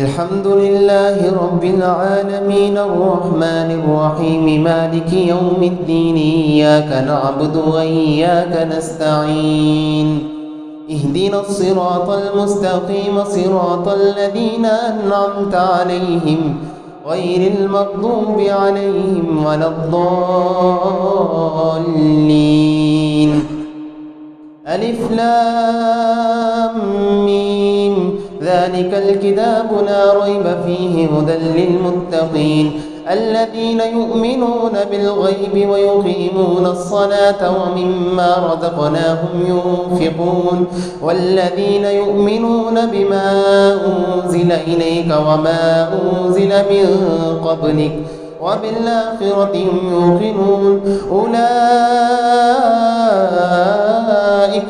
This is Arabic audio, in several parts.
الحمد لله رب العالمين الرحمن الرحيم مالك يوم الدين إياك نعبد وإياك نستعين اهدنا الصراط المستقيم صراط الذين أنعمت عليهم غير المغضوب عليهم ولا الضالين. ألف لام ميم ذلك الكتاب لا ريب فيه هدى للمتقين الذين يؤمنون بالغيب ويقيمون الصلاة ومما رزقناهم ينفقون والذين يؤمنون بما أنزل إليك وما أنزل من قبلك وبالآخرة هم يوقنون أولئك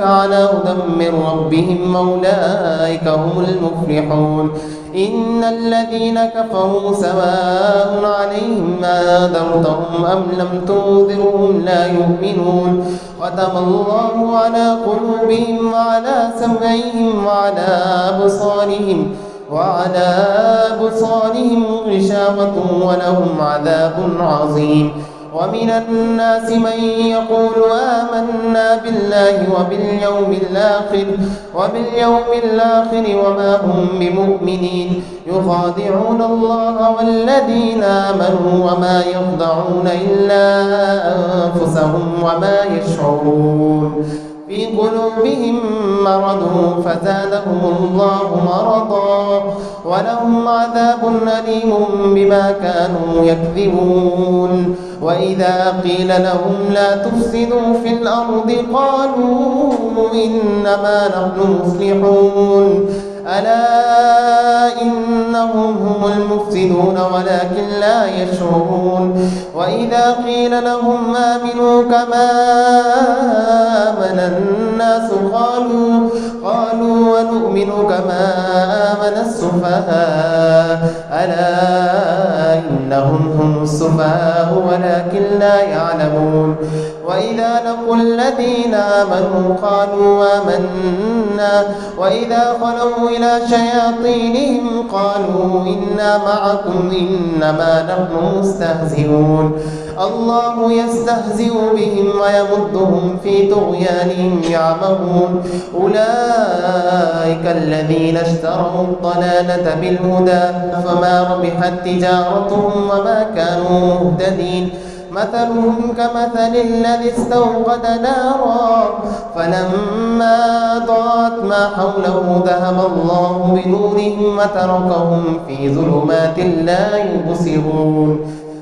على هدى من ربهم أولئك هم المفلحون. إن الذين كفروا سواء عليهم أنذرتهم أم لم تنذرهم لا يؤمنون ختم الله على قلوبهم وعلى سمعهم وعلى أبصارهم غشاوة ولهم عذاب عظيم. ومن الناس من يقول آمنا بالله وباليوم الآخر وما هم بمؤمنين يخادعون الله والذين آمنوا وما يخدعون إلا أنفسهم وما يشعرون. في قلوبهم مرض فزادهم الله مرضا ولهم عذاب أليم بما كانوا يكذبون. وإذا قيل لهم لا تفسدوا في الأرض قالوا إنما نحن مصلحون ألا إنهم هم المفسدون ولكن لا يشعرون. وإذا قيل لهم آمنوا كما آمن الناس قالوا ونؤمن كما آمن السفهاء ألا إنهم هم السفهاء ولكن لا يعلمون. وإذا لقوا الذين آمنوا قالوا آمنا وإذا خلوا إلى شياطينهم قالوا إنا معكم إنما نحن مستهزئون. الله يستهزئ بهم ويمدهم في طغيانهم يعمهون. أولئك الذين اشتروا الضلالة بالهدى فما ربحت تجارتهم وما كانوا مهتدين. مثلهم كمثل الذي استوقد نارا فلما أضاءت ما حوله ذهب الله بنورهم وتركهم في ظلمات لا يبصرون.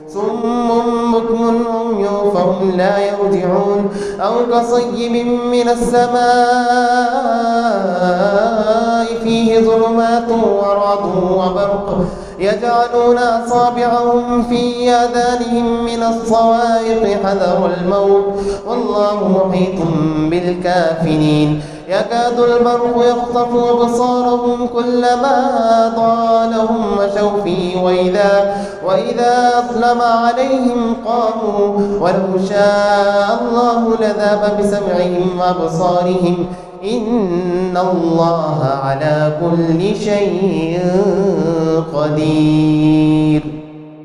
صم بكم عمي فهم لا يرجعون. أو كصيب من السماء فيه ظلمات ورعد وبرق يجعلون أصابعهم في آذانهم من الصواعق حذر الموت والله محيط بالكافرين. يكاد البرق يخطف أبصارهم كلما أضاء لهم مشوا فيه وإذا أظلم عليهم قاموا ولو شاء الله لذهب بسمعهم وأبصارهم إن الله على كل شيء قدير.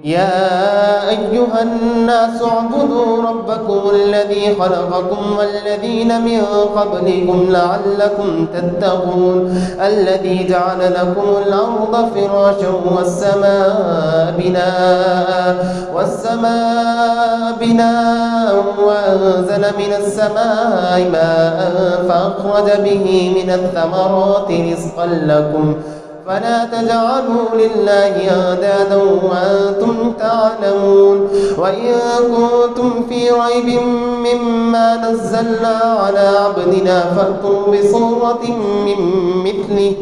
يا أيها الناس اعبدوا ربكم الذي خلقكم والذين من قبلكم لعلكم تتقون الذي جعل لكم الأرض فراشا والسماء بناء وأنزل من السماء ماء فأخرج به من الثمرات رزقا لكم فلا تجعلوا لله أندادا وأنتم تعلمون. وإن كنتم في ريب مما نزلنا على عبدنا فأتوا بصورة من مثله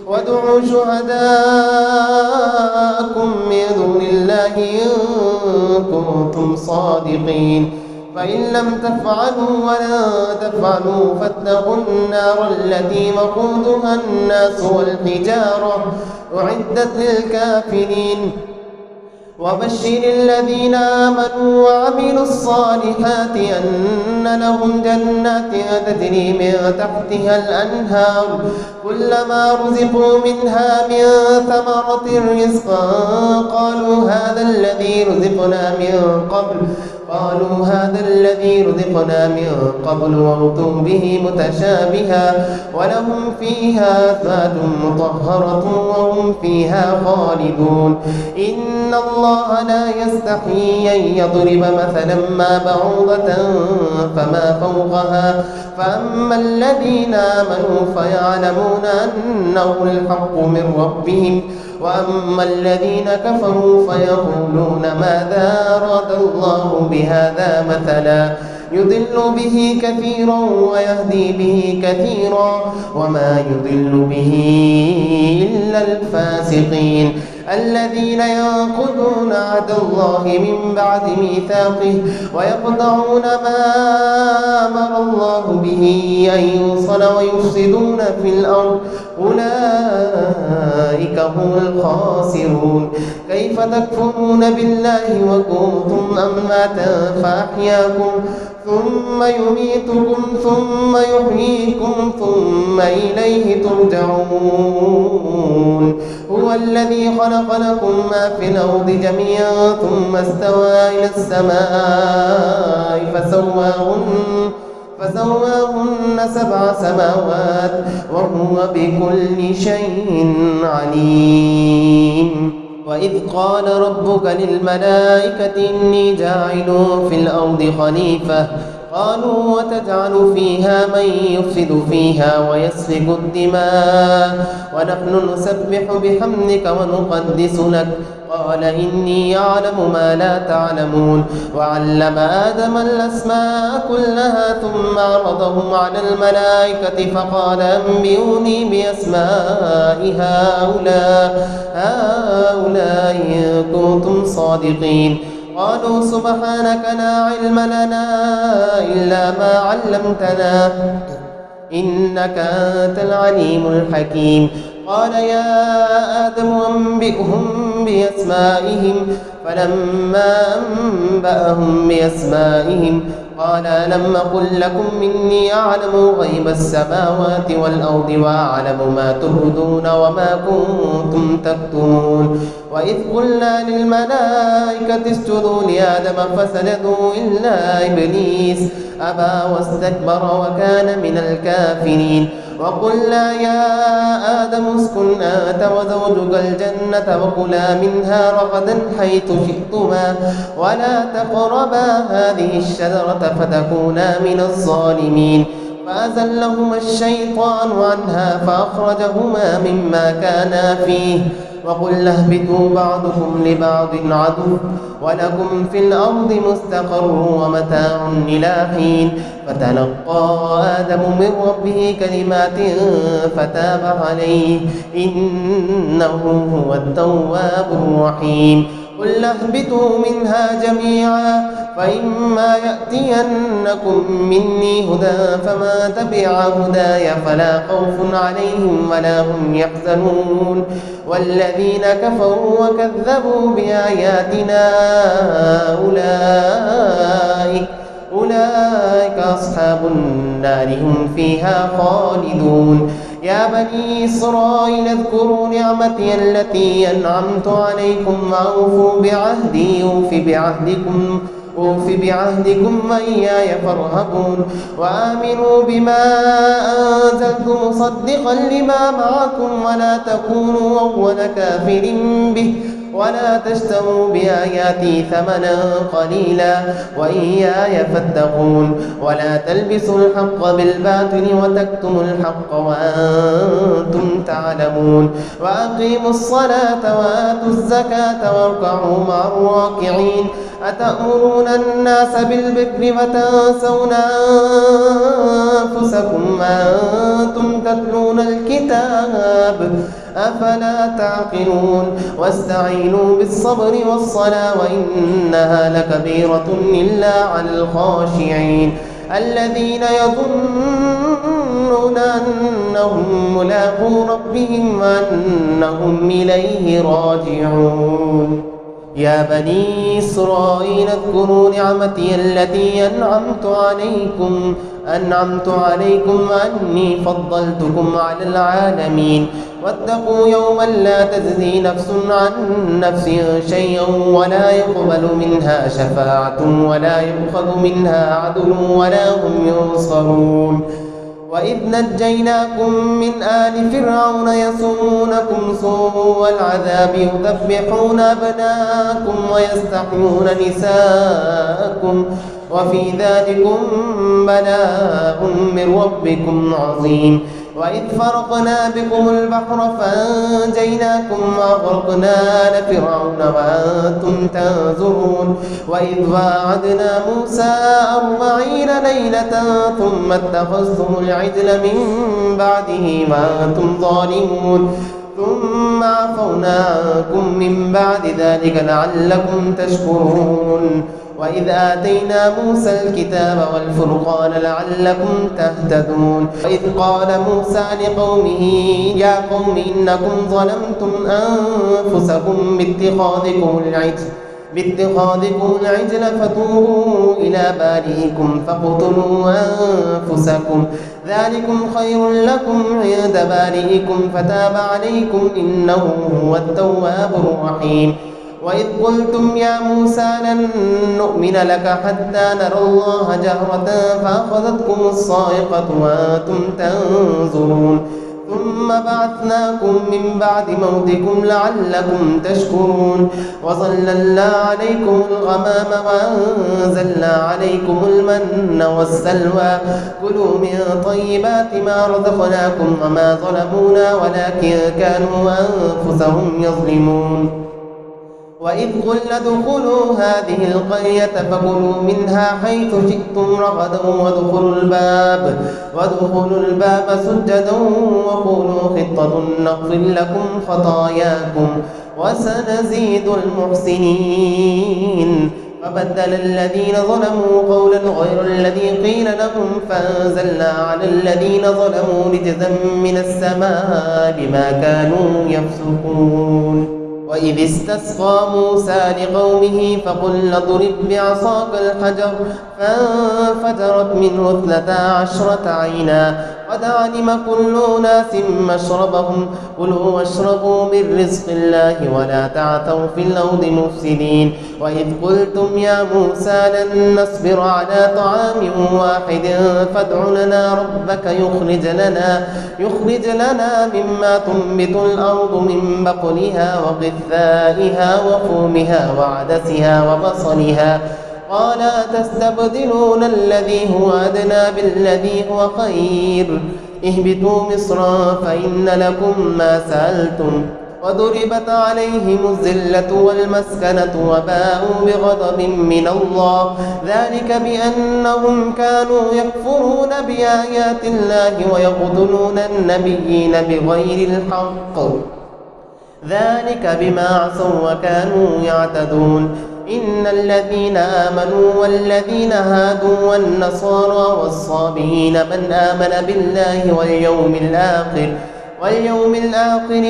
وادعوا شهداءكم من دون الله إن كنتم صادقين. فإن لم تفعلوا ولا تفعلوا فاتقوا النار التي وقودها الناس والحجارة أعدت للكافرين. وبشر الذين آمنوا وعملوا الصالحات أن لهم جنات تجري من تحتها الأنهار كلما رزقوا منها من ثمرة رزقا قالوا هذا الذي رزقنا من قبل وأتوا به متشابها ولهم فيها أزواج مطهرة وهم فيها خالدون إن الله لا يستحيي أن يضرب مثلا ما بعوضة فما فوقها فأما الذين آمنوا فيعلمون أنه الحق من ربهم وأما الذين كفروا فيقولون ماذا أراد الله بهذا مثلا يضل به كثيرا ويهدي به كثيرا وما يضل به إلا الفاسقين الذين ينقضون عهد الله من بعد ميثاقه ويقطعون ما أمر الله به أن يوصل ويفسدون في الأرض أولئك هم الخاسرون كيف تكفرون بالله وكنتم أمواتا فأحياكم ثم يميتكم ثم يحييكم ثم إليه ترجعون هو الذي خلق لكم ما في الأرض جميعا ثم استوى إلى السماء فسواهن 7 سماوات وهو بكل شيء عليم وإذ قال ربك للملائكة إني جاعل في الأرض خليفة قالوا وتجعل فيها من يفسد فيها ويسفك الدماء ونحن نسبح بحمدك ونقدس لك قال إني أعلم ما لا تعلمون وعلم آدم الأسماء كلها ثم عرضهم على الملائكة فقال أنبئوني بأسماء هؤلاء إن كنتم صادقين قالوا سبحانك لا علم لنا إلا ما علمتنا إنك أنت العليم الحكيم قال يا آدم أنبئهم بأسمائهم فلما أنبأهم بأسمائهم قال ألم أقل لكم إني أعلم غيب السماوات والأرض وأعلم ما تبدون وما كنتم تكتمون وإذ قلنا للملائكة اسجدوا لآدم فسجدوا إلا إبليس أبى واستكبر وكان من الكافرين وقلنا يا آدم اسكن أنت وزوجك الجنة وكلا منها رغدا حيث شئتما ولا تقربا هذه الشجرة فتكونا من الظالمين فأزلهما الشيطان عنها فأخرجهما مما كانا فيه وقلنا اهبطوا بعضكم لبعض عدو ولكم في الأرض مستقر ومتاع إلى حين فتلقى آدم من ربه كلمات فتاب عليه إنه هو التواب الرحيم قل اهبطوا منها جميعا فإما يأتينكم مني هدى فما تبع هداي فلا خوف عليهم ولا هم يحزنون والذين كفروا وكذبوا بآياتنا أولئك أصحاب النار هم فيها خالدون يا بني إسرائيل اذكروا نعمتي التي أنعمت عليكم وأوفوا بعهدي أوف بعهدكم وإياي فارهبون وآمنوا بما أنزلت مصدقا لما معكم ولا تكونوا أول كافر به ولا تشتروا بآياتي ثمنا قليلا وإياي فاتقون ولا تلبسوا الحق بالباطل وتكتموا الحق وأنتم تعلمون وأقيموا الصلاة وآتوا الزكاة واركعوا مع الراكعين أتأمرون الناس بالبر وتنسون أنفسكم وأنتم تتلون الكتاب أفلا تعقلون واستعينوا بالصبر والصلاة وإنها لكبيرة إلا على الخاشعين الذين يظنون أنهم ملاقو ربهم وأنهم إليه راجعون يا بني إسرائيل اذكروا نعمتي التي أنعمت عليكم وأني فضلتكم على العالمين واتقوا يوما لا تجزي نفس عن نفس شيئا ولا يقبل منها شفاعة ولا يؤخذ منها عدل ولا هم ينصرون وإذ نجيناكم من آل فرعون يسومونكم سوء العذاب يذبحون أبناءكم ويستحيون نساءكم وفي ذلكم بلاء من ربكم عظيم وإذ فرقنا بكم البحر فأنجيناكم وأغرقنا آل فرعون وأنتم تنظرون وإذ واعدنا موسى 40 ليلة ثم اتخذتم العجل من بعده وأنتم ظالمون ثم عفونا عنكم من بعد ذلك لعلكم تشكرون وإذ آتينا موسى الكتاب والفرقان لعلكم تهتدون وإذ قال موسى لقومه يا قوم إنكم ظلمتم أنفسكم باتخاذكم العجل فتوبوا إلى بارئكم فاقتلوا أنفسكم ذلكم خير لكم عند بارئكم فتاب عليكم إنه هو التواب الرحيم وإذ قلتم يا موسى لن نؤمن لك حتى نرى الله جهرة فأخذتكم الصاعقة وأنتم تنظرون ثم بعثناكم من بعد موتكم لعلكم تشكرون وظللنا عليكم الغمام وأنزلنا عليكم المن والسلوى كلوا من طيبات ما رزقناكم وما ظلمونا ولكن كانوا أنفسهم يظلمون وإذ قلنا ادخلوا هذه القرية فكلوا منها حيث شئتم رغدا وادخلوا الباب سجدا وقولوا خطة نغفر لكم خطاياكم وسنزيد المحسنين فبدل الذين ظلموا قولا غير الذي قيل لهم فأنزلنا على الذين ظلموا رجزا من السماء بما كانوا يفسقون وإذ استسقى موسى لقومه فقلنا اضرب بعصاك الحجر فانفجرت منه 12 عينا قد علم كل أناس مشربهم كلوا واشربوا من رزق الله ولا تعثوا في الأرض مفسدين وإذ قلتم يا موسى لن نصبر على طعام واحد فادع لنا ربك يخرج لنا مما تنبت الأرض من بقلها وقثائها وفومها وعدسها وبصلها قال أتستبدلون الذي هو أدنى بالذي هو خير اهبطوا مصرا فإن لكم ما سألتم وضربت عليهم الذلة والمسكنة وباءوا بغضب من الله ذلك بأنهم كانوا يكفرون بآيات الله ويقتلون النبيين بغير الحق ذلك بما عصوا وكانوا يعتدون إن الذين آمنوا والذين هادوا والنصارى والصابئين من آمن بالله واليوم الآخر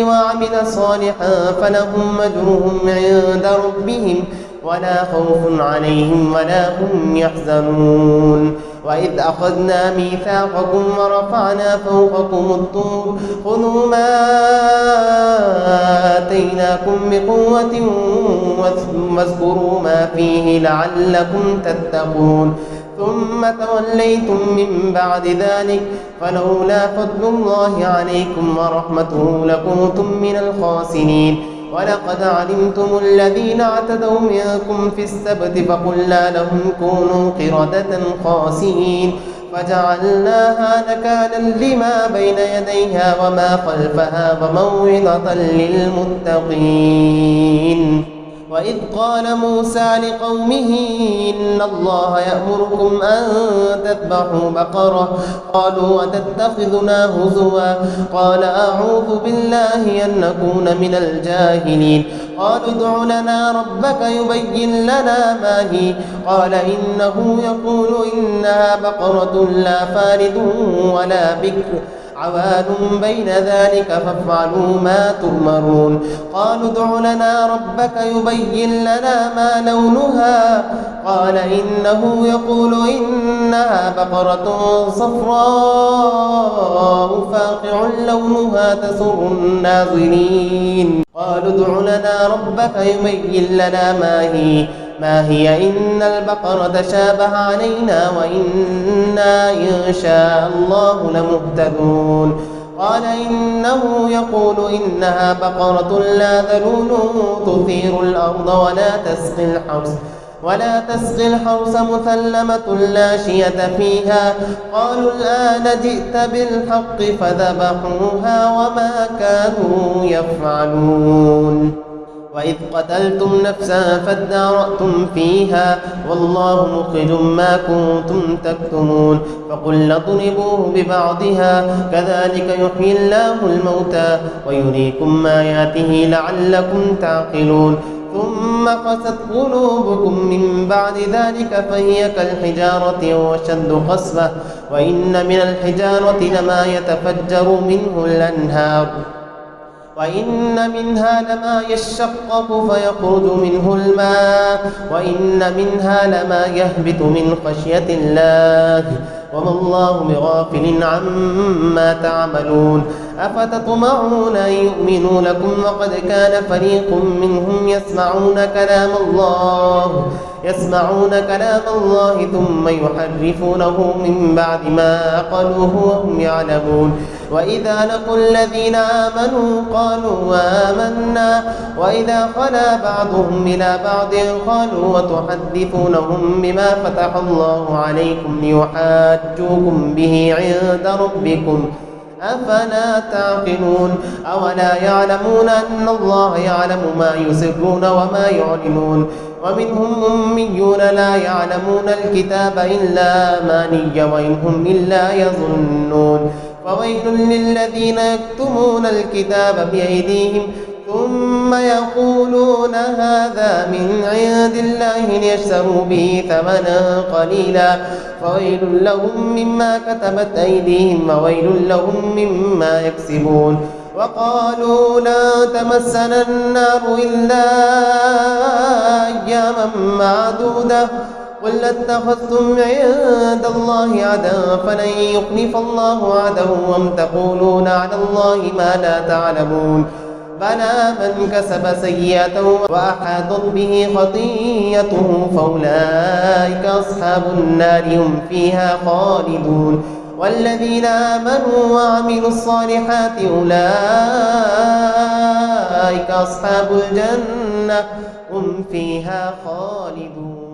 وعمل صالحا فلهم أجرهم عند ربهم ولا خوف عليهم ولا هم يحزنون وإذ أخذنا ميثاقكم ورفعنا فوقكم الطور خذوا ما آتيناكم بقوة واذكروا ما فيه لعلكم تتقون ثم توليتم من بعد ذلك فلولا فضل الله عليكم ورحمته لكنتم من الخاسرين ولقد علمتم الذين اعتدوا منكم في السبت فقلنا لهم كونوا قردة خاسئين فجعلناها نكالا لما بين يديها وما خلفها وموعظة للمتقين وإذ قال موسى لقومه إن الله يأمركم أن تذبحوا بقرة قالوا أتتخذنا هزوا قال أعوذ بالله أن نكون من الجاهلين قالوا ادع لنا ربك يبين لنا ما هي قال إنه يقول إنها بقرة لا فارض ولا بكر عوان بين ذلك فافعلوا ما تؤمرون قالوا ادع لنا ربك يبين لنا ما لونها قال إنه يقول إنها بقرة صفراء فاقع لونها تسر الناظرين قالوا ادع لنا ربك يبين لنا ما هي إن البقرة شابه علينا وإنا إن شاء الله لمهتدون قال إنه يقول إنها بقرة لا ذلول تثير الأرض ولا تسقي الحرث مسلمة لا شية فيها قالوا الآن جئت بالحق فذبحوها وما كانوا يفعلون وإذ قتلتم نفسا فادارأتم فيها والله مخرج ما كنتم تكتمون فقلنا اضربوه ببعضها كذلك يحيي الله الموتى ويريكم آياته لعلكم تعقلون ثم قست قلوبكم من بعد ذلك فهي كالحجارة وأشد قسوة وإن من الحجارة لما يتفجر منه الأنهار وإن منها لما يشقق فيخرج منه الماء وإن منها لما يهبط من خشية الله وما الله بغافل عما تعملون أفتطمعون أن يؤمنوا لكم وقد كان فريق منهم يسمعون كلام الله ثم يحرفونه من بعد ما عقلوه وهم يعلمون وإذا لقوا الذين آمنوا قالوا آمنا وإذا خلا بعضهم إلى بعض قالوا وتحدثونهم بما فتح الله عليكم ليحاجوكم به عند ربكم أفلا تعقلون أولا يعلمون أن الله يعلم ما يسرون وما يعلنون ومنهم أميون لا يعلمون الكتاب إلا أماني وإن هم إلا يظنون فويل للذين يكتمون الكتاب بأيديهم ثم يقولون هذا من عند الله ليشتروا به ثمنا قليلا فويل لهم مما كتبت أيديهم وويل لهم مما يكسبون وقالوا لا تمسنا النار إلا أياما معدودة قل اتخذتم عند الله عهدا فلن يخلف الله عهده أم تقولون على الله ما لا تعلمون بلى من كسب سيئة وأحاطت به خطيئته فأولئك أصحاب النار هم فيها خالدون والذين آمنوا وعملوا الصالحات أولئك أصحاب الجنة هم فيها خالدون.